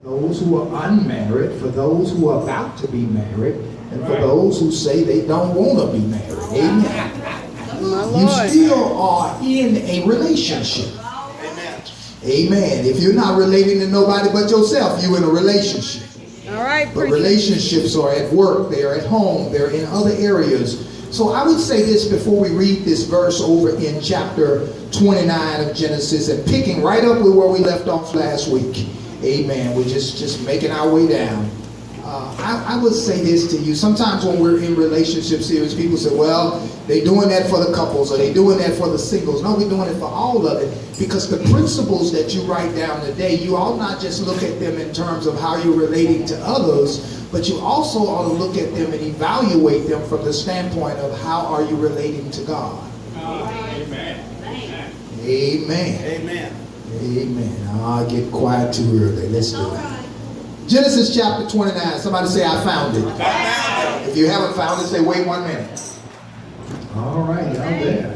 those who are unmarried, for those who are about to be married, and for those who say they don't want to be married. Amen. You still are in a relationship. Amen. If you're not relating to nobody but yourself, you're in a relationship. All right, but relationships are at work, they're at home, they're in other areas. So I would say this before we read this verse over in chapter 29 of Genesis, and picking right up with where we left off last week. Amen. We're just making our way down. I would say this to you. Sometimes when we're in relationship series, people say, well, they're doing that for the couples, or they're doing that for the singles. No, we're doing it for all of it, because the principles that you write down today, you ought not just look at them in terms of how you're relating to others, but you also ought to look at them and evaluate them from the standpoint of how are you relating to God. Amen. Amen. Amen. Amen. I'll get quiet too early. Let's do it. Genesis chapter 29. Somebody say, I found it. I found it. If you haven't found it, say, wait 1 minute. All right, y'all there.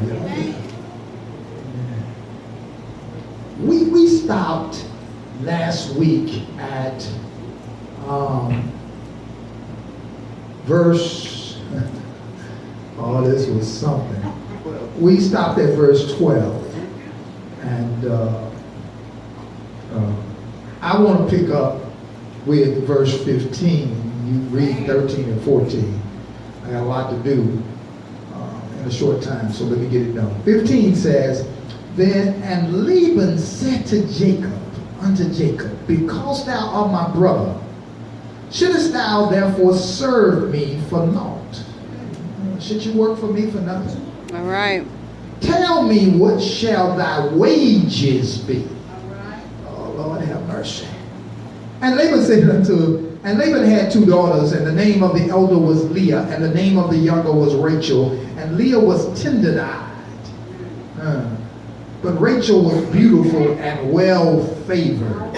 We stopped last week at verse, oh, this was something. We stopped at verse 12. And I want to pick up with verse 15. You read 13 and 14. I got a lot to do in a short time, so let me get it done. 15 says, Then and Laban said to Jacob, unto Jacob, Because thou art my brother, shouldest thou therefore serve me for naught? Should you work for me for nothing? All right. Tell me, what shall thy wages be? Oh, Lord, have mercy. And Laban said unto him, and Laban had 2 daughters, and the name of the elder was Leah, and the name of the younger was Rachel, and Leah was tender-eyed. But Rachel was beautiful and well-favored.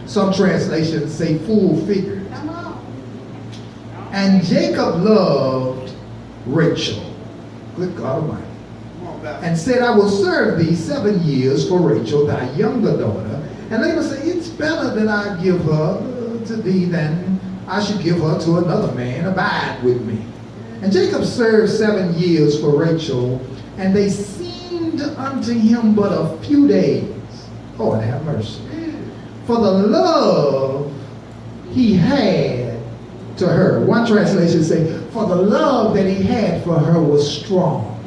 Some translations say full-figured. And Jacob loved Rachel. Good God Almighty. And said, I will serve thee 7 years for Rachel, thy younger daughter. And Laban said, it's better that I give her to thee than I should give her to another man. Abide with me. And Jacob served 7 years for Rachel, and they seemed unto him but a few days. Lord have mercy. For the love he had to her. One translation say, for the love that he had for her was strong.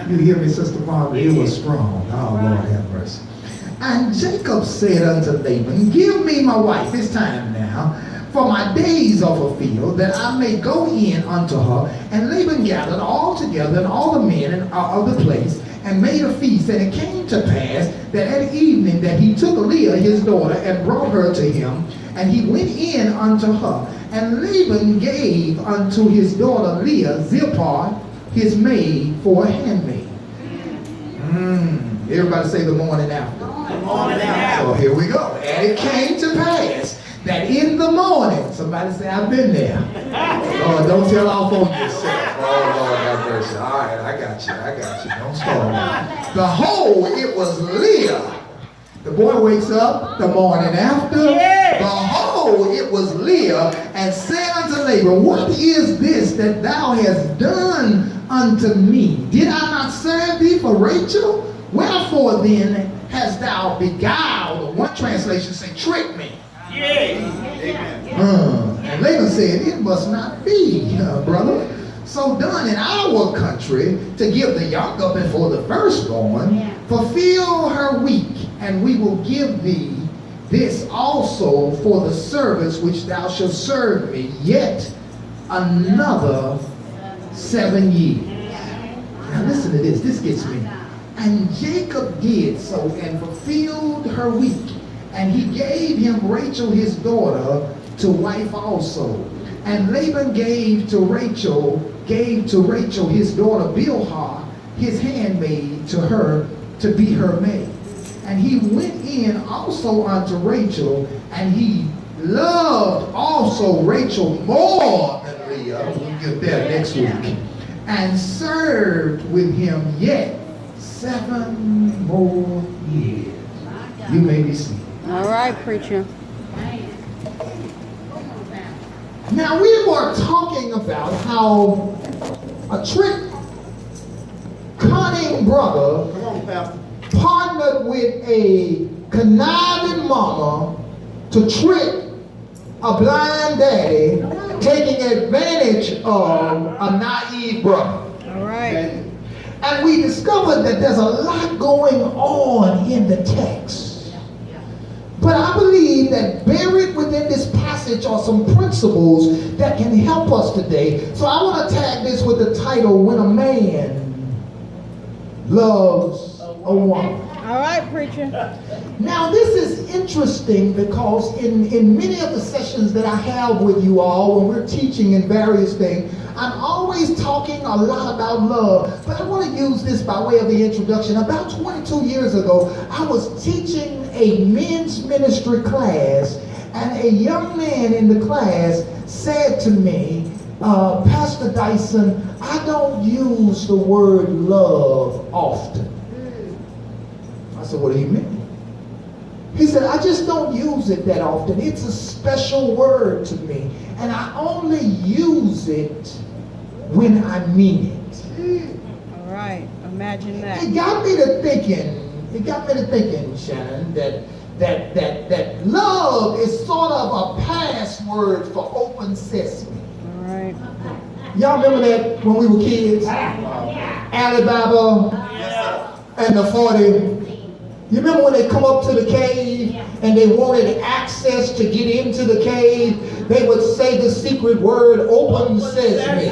You hear me, Sister Barbara? It was strong. Oh, Lord have mercy. And Jacob said unto Laban, Give me my wife, it's time now, for my days are fulfilled, that I may go in unto her. And Laban gathered all together, and all the men of the place, and made a feast. And it came to pass that at evening that he took Leah his daughter, and brought her to him, and he went in unto her. And Laban gave unto his daughter Leah Zilpah, his maid, for a handmaid. Everybody say the morning after. The morning after. So here we go. And it came to pass that in the morning, somebody say, I've been there. Oh, don't tell off on yourself. Oh, Lord have mercy. All right, I got you. Don't start. Behold, it was Leah. The boy wakes up the morning after. Yeah. Behold, it was Leah, and said unto Laban, What is this that thou hast done unto me? Did I not serve thee for Rachel? Wherefore then hast thou beguiled? One translation say, tricked me. And Laban said, It must not be, brother, so done in our country, to give the younger before the firstborn. Fulfill her week, and we will give thee this also for the service which thou shalt serve me, yet another 7 years. Now listen to this. This gets me. And Jacob did so, and fulfilled her week. And he gave him Rachel his daughter to wife also. And Laban gave to Rachel his daughter Bilhah, his handmaid, to her to be her maid. And he went in also unto Rachel, and he loved also Rachel more than Leah. We'll get there next week. And served with him yet 7 more years. You may be seated. All right, preacher. Now we were talking about how a trick cunning brother partnered with a conniving mama to trick a blind daddy, taking advantage of a naive brother. All right. And we discovered that there's a lot going on in the text. But I believe that buried within this passage are some principles that can help us today. So I want to tag this with the title, When a Man Loves a Woman. All right, preacher. Now this is interesting because in many of the sessions that I have with you all when we're teaching in various things, I'm always talking a lot about love, but I want to use this by way of the introduction. About 22 years ago, I was teaching a men's ministry class, and a young man in the class said to me, Pastor Dyson, I don't use the word love often. I said, what do you mean? He said, I just don't use it that often. It's a special word to me, and I only use it when I mean it. All right. Imagine that. It got me to thinking, Shannon, that love is sort of a password for open sesame. All right. Y'all remember that when we were kids? Alibaba and the 40. You remember when they come up to the cave and they wanted access to get into the cave? They would say the secret word, open sesame.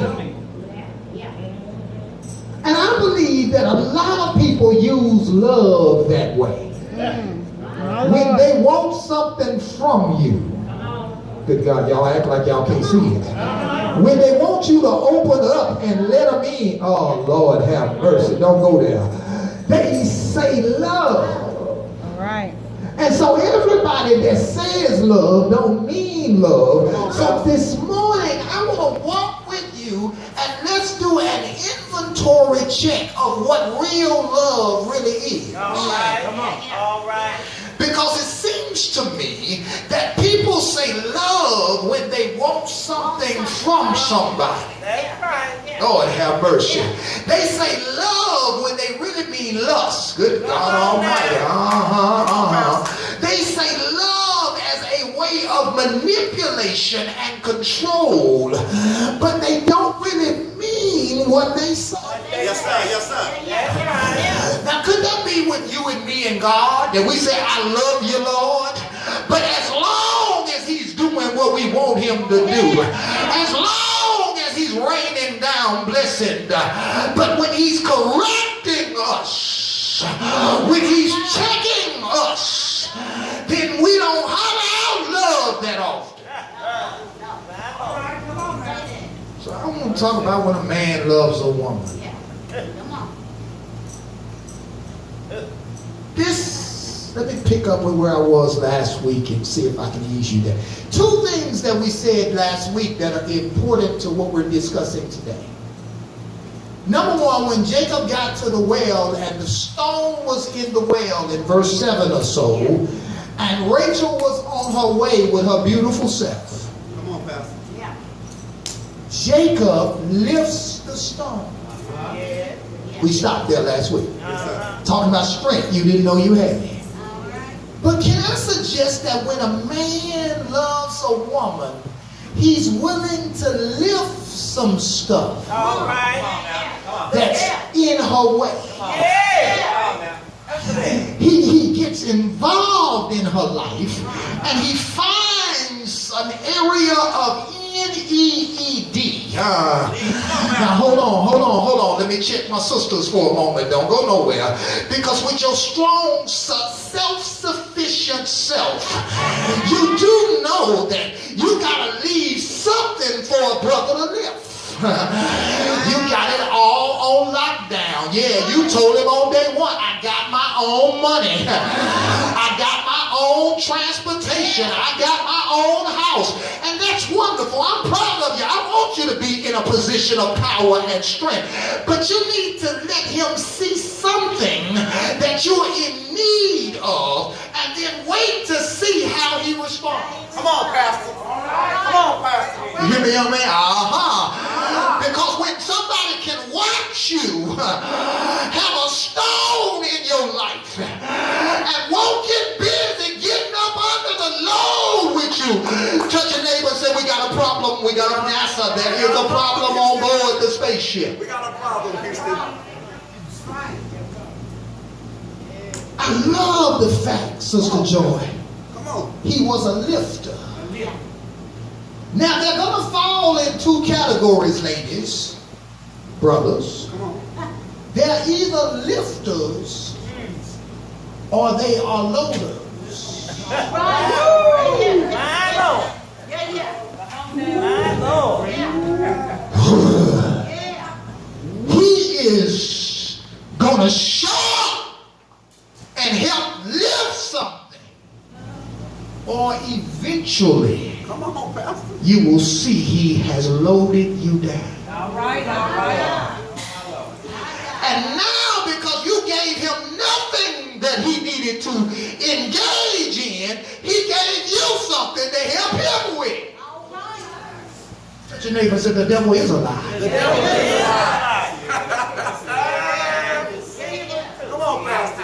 And I believe that a lot of people use love that way. When they want something from you. Good God, y'all act like y'all can't see it. When they want you to open up and let them in, oh Lord have mercy, don't go there. They say love. All right. And so everybody that says love don't mean love. So this morning I want to walk with you and let's do an inventory check of what real love really is. All right. Come on. All right. Because it seems to me that people say love when they want something from somebody. That's right. Lord have mercy. They say love when they really mean lust. Good God Almighty. They say love as a way of manipulation and control, but they don't really mean what they say. Yes, sir. Yes, sir. That's right. Now, could that be with you and me and God? That we say, I love you, Lord. But as long as he's doing what we want him to do, as long as he's raining down blessing, but when he's correcting us, when he's checking us, then we don't holler out love that often. So I want to talk about when a man loves a woman. Let me pick up with where I was last week and see if I can ease you there. Two things that we said last week that are important to what we're discussing today. Number one, when Jacob got to the well and the stone was in the well in verse 7 or so, and Rachel was on her way with her beautiful self. Come on, Pastor. Yeah. Jacob lifts the stone. Yeah. We stopped there last week. Talking about strength you didn't know you had. But can I suggest that when a man loves a woman, he's willing to lift some stuff All right. that's in her way. Yeah. He gets involved in her life and he finds an area of need. Now hold on. Let me check my sisters for a moment. Don't go nowhere. Because with your strong self-sufficient self, you do know that you gotta leave something for a brother to live. You got it all on lockdown. Yeah, you told him on day one, I got my own money. I got my own transportation. I got my own house. And that's wonderful. I'm proud of you. I want you to be in a position of power and strength. But you need to let him see something that you're in need of and then wait to see how he responds. Come on, Pastor. Come on, Pastor. me, young man? Because when somebody can watch you have a stone in your life and won't get busy getting up under the load with you, touch your neighbor and say, we got a problem. We got a NASA. There is a problem on board the spaceship. We got a problem, Houston. I love the fact, Sister Joy, Come on. he was a lifter. Now they're going to fall in two categories, ladies, brothers. Come on. They're either lifters or they are loaders. My Lord. My Lord. He is going to show up and help lift something, or eventually Come on, Pastor. you will see he has loaded you down. All right, all right. And now, because you gave him nothing that he needed to engage in, he gave you something to help him with. Touch your neighbor and say, the devil is a lie. The devil is a lie. Come on, Pastor.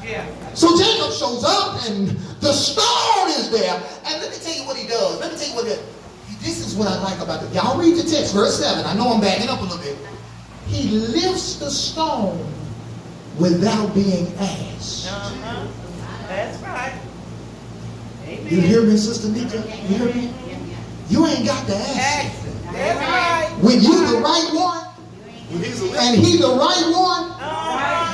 Yeah. So Jacob shows up and the stone is there. And let me tell you what he does. Let me tell you what this is what I like about it. Y'all read the text, verse 7. I know I'm backing up a little bit. He lifts the stone without being asked. That's right. Amen. You hear me, Sister Nika? You hear me? You ain't got to ask him. That's right. When you the right one and he the right one,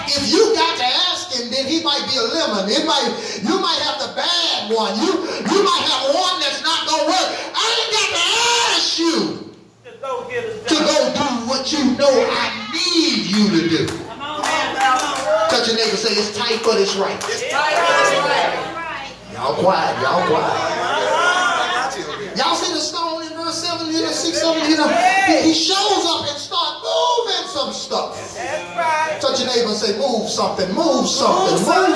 if you got to ask him, then he might be a lemon. You might have the bad one. You might have one that's not gonna work. I ain't got to ask you To go get us to go do what you know I need you to do. Come on, Pastor. Touch your neighbor, say it's tight, but it's right. It's tight, but it's right. Y'all quiet, y'all quiet. I got you. Y'all see the stone in verse 7, 6, 7, he shows up and starts moving some stuff. That's right. Touch your neighbor and say, move something, move something, move something.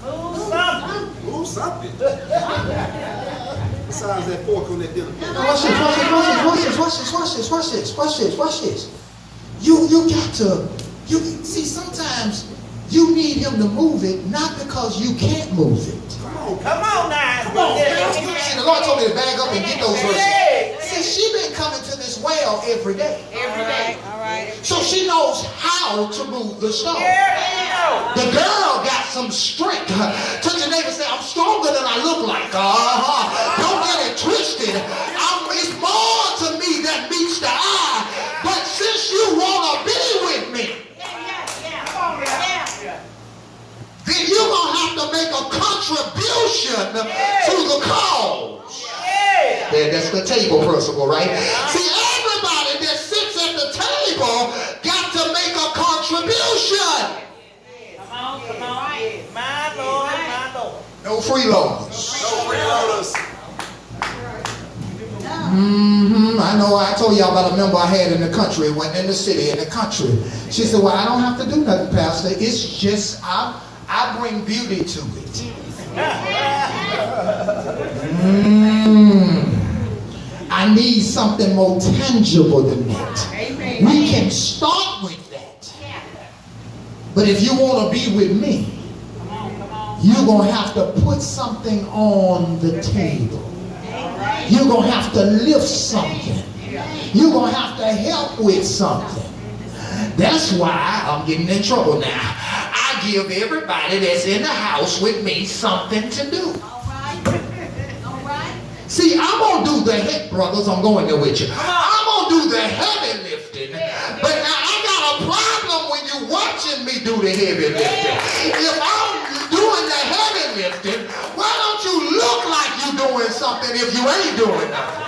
Move something. Move something. Besides that fork on that dinner. Watch this. You got to, see, sometimes you need him to move it, not because you can't move it. Come on now. Come on, see, the Lord told me to bag up and get those verses. See, she been coming to this well every day. Every day. All right. So she knows how to move the stone. Yeah. The girl got some strength. Touch your neighbor and say, I'm stronger than I look like. Don't get it twisted. It's more to me than meets the eye. But since you want to be with me, then you're going to have to make a contribution to the cause. Yeah, that's the table principle, right? See, everybody that sits at the table got to make a contribution. Come on. My Lord. No freeloaders. No freeloaders. I know I told y'all about a member I had in the country, went in the city, in the country. She said, well, I don't have to do nothing, Pastor. It's just, I bring beauty to it. I need something more tangible than that. We can start with that. But if you want to be with me, you're going to have to put something on the table. You're going to have to lift something. You're going to have to help with something. That's why I'm getting in trouble now. I give everybody that's in the house with me something to do. See, I'm going to do the head, brothers. I'm going there with you. I'm going to do the heavy lifting. But now I got a problem when you're watching me do the heavy lifting. If I'm doing the heavy lifting, why don't you look like you're doing something if you ain't doing nothing?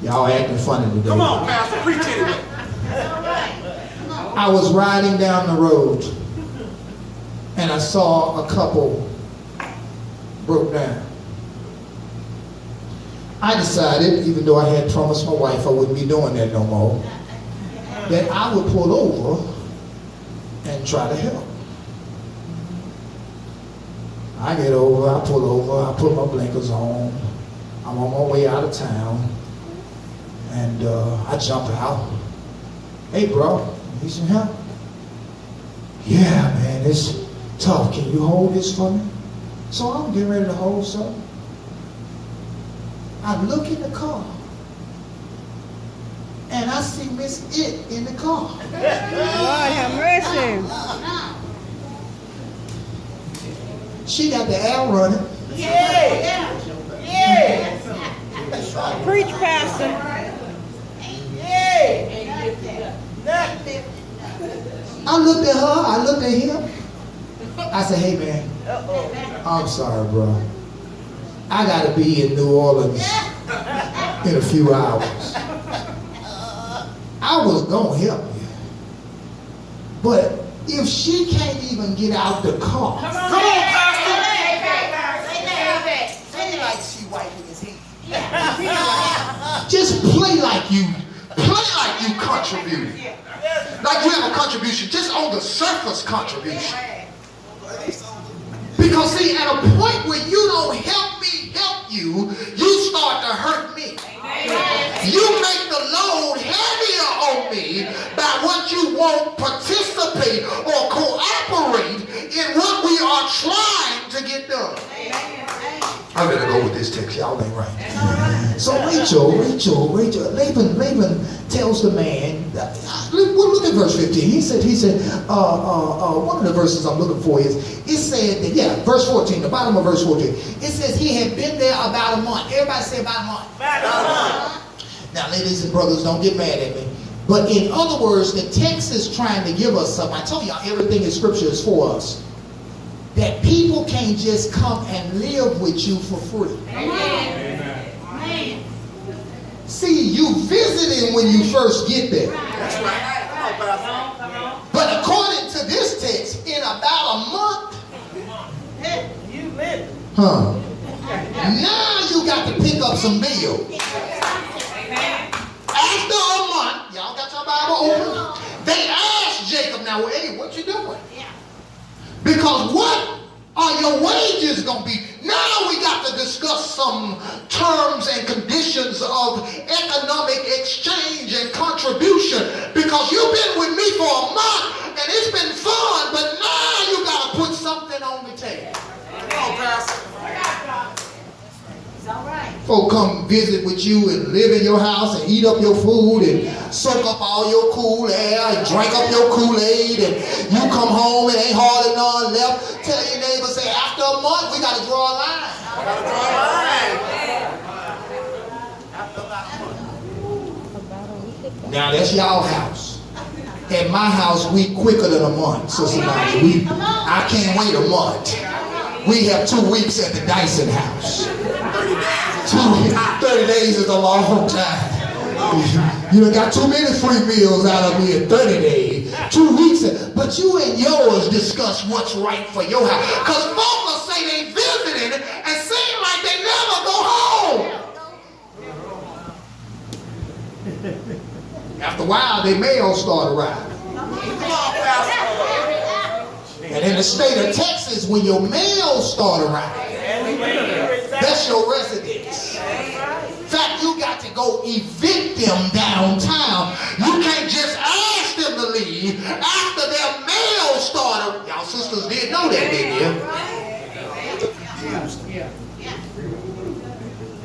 Y'all acting funny today. Come on, Pastor. Preach anyway. I was riding down the road and I saw a couple broke down. I decided, even though I had promised my wife I wouldn't be doing that no more, that I would pull over and try to help. I get over, I pull over, I put my blinkers on. I'm on my way out of town. And I jump out. Hey, bro, need some help? Yeah, man, it's tough. Can you hold this for me? So I'm getting ready to hold something. I look in the car. And I see Miss It in the car. Lord have mercy. She got the air running. Yeah. Yeah. Preach, Pastor. Yeah. Nothing. I looked at her, I looked at him. I said, hey man, I'm sorry, bro. I gotta be in New Orleans in a few hours. I was gonna help you. But if she can't even get out the car, Come on, Pastor. Say like she wiping his head. just play like you contributed. Like you have a contribution, just on the surface contribution. Because see, at a point where you don't help me help you, you start to hurt me. You make the load heavier on me by what you won't participate or cooperate in what we are trying to get done. I better go with this text, y'all ain't right. So Rachel, Laban tells the man, look at verse 15. He said, one of the verses I'm looking for is, it said that, verse 14, the bottom of verse 14. It says he had been there about a month. Everybody say about a month. About a month. Now, ladies and brothers, don't get mad at me. But in other words, the text is trying to give us something. I told y'all everything in Scripture is for us. That people can't just come and live with you for free. Amen. See, you visiting when you first get there. That's right. Come on. But according to this text, in about a month, You live. now you got to pick up some bills. After a month, y'all got your Bible open? They asked Jacob, now, hey, what you doing? Because what are your wages going to be? Now we got to discuss some terms and conditions of economic exchange and contribution. Because you've been with me for a month and it's been fun, but now you got to put something on the table. Come on, Pastor. Folk come visit with you and live in your house and eat up your food and soak up all your cool air and drink up your Kool-Aid, and you come home and ain't hardly none left. Tell your neighbor, say, after a month, we got to draw a line. Gotta draw a line. Now, that's y'all house. At my house, we quicker than a month, Sister Naja. I can't wait a month. We have 2 weeks at the Dyson house. 30 days is a long time. You done got too many free meals out of me in 30 days. 2 weeks. But you and yours discuss what's right for your house. Because folks will say they visiting and seem like they never go home. After a while, their mail start arriving. And in the state of Texas, when your mail start arriving, that's your residence. In fact, you got to go evict them downtown. You can't just ask them to leave after their mail started. Y'all sisters didn't know that, did you?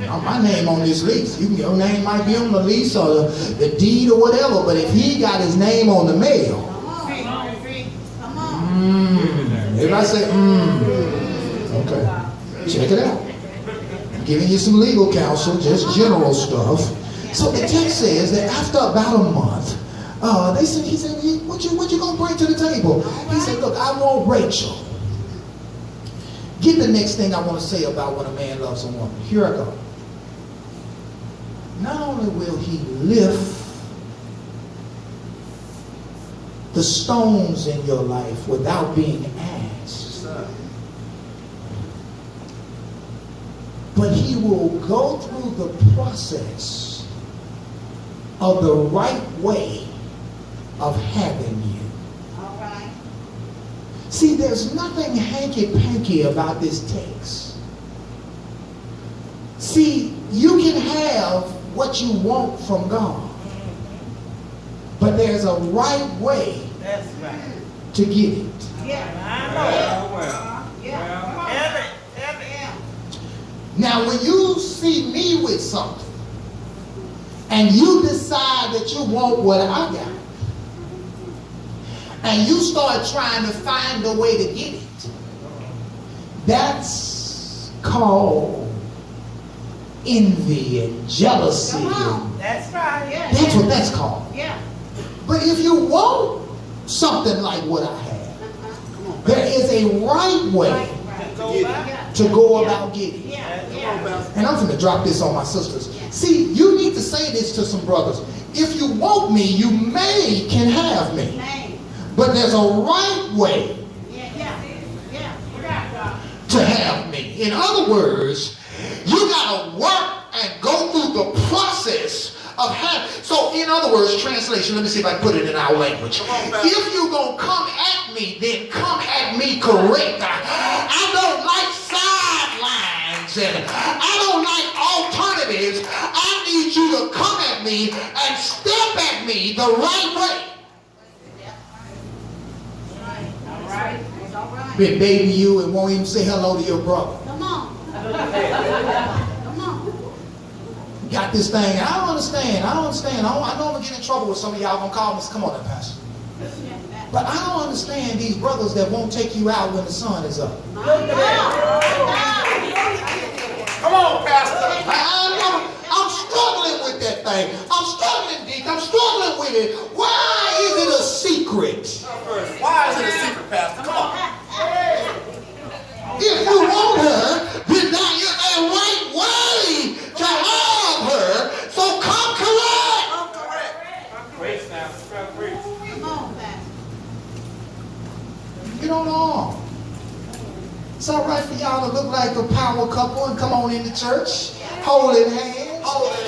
Now, my name on this lease. Your name might be on the lease or the deed or whatever, but if he got his name on the mail, everybody say, okay. Check it out. I'm giving you some legal counsel, just general stuff. So the text says that after about a month, he said, what you gonna bring to the table? He said, look, I want Rachel. Get the next thing I want to say about when a man loves a woman. Here I go. Not only will he lift the stones in your life without being asked, but he will go through the process of the right way of having you. See, there's nothing hanky-panky about this text. See, you can have what you want from God, but there's a right way That's right. to get it. Now, when you see me with something and you decide that you want what I got, and you start trying to find a way to get it, that's called envy and jealousy. That's right. That's what that's called. Yeah. But if you want something like what I have, there is a right way to go about getting it. And I'm going to drop this on my sisters. See, you need to say this to some brothers. If you want me, you can have me. But there's a right way to have me. In other words, you got to work and go through the process of having. So, in other words, translation, let me see if I can put it in our language. If you're going to come at me, then come at me correct. I don't like sidelines and I don't like alternatives. I need you to come at me and step at me the right way. Been baby you and won't even say hello to your brother. Come on. Come on. Got this thing. I don't understand. I know I'm going to get in trouble with some of y'all. Going to call me. Come on now, Pastor. But I don't understand these brothers that won't take you out when the sun is up. Come on, Pastor. I'm struggling with that thing. I'm struggling, Deke. I'm struggling with it. Why is it a secret? Why is it a secret, Pastor? Come on. If you want her, then there is a right way to have her. So come correct. I'm correct. Preach now. Preach. Come on, Pastor. Get on on. It's all right for y'all to look like a power couple and come on into church, holding hands.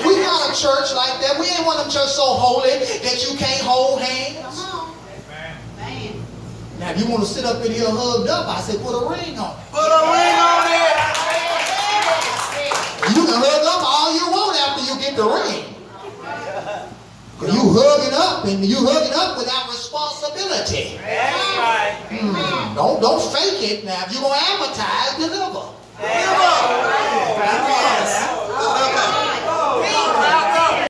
We not a church like that. We ain't one of them church so holy that you can't hold hands. Come on. Man. Now, if you want to sit up in here hugged up, I say put a ring on it. Put a ring on it. You can hug up all you want after you get the ring. Because you hugging up and you hugging up without responsibility. That's right. Don't fake it. Now, if you're going to advertise, deliver. Yes.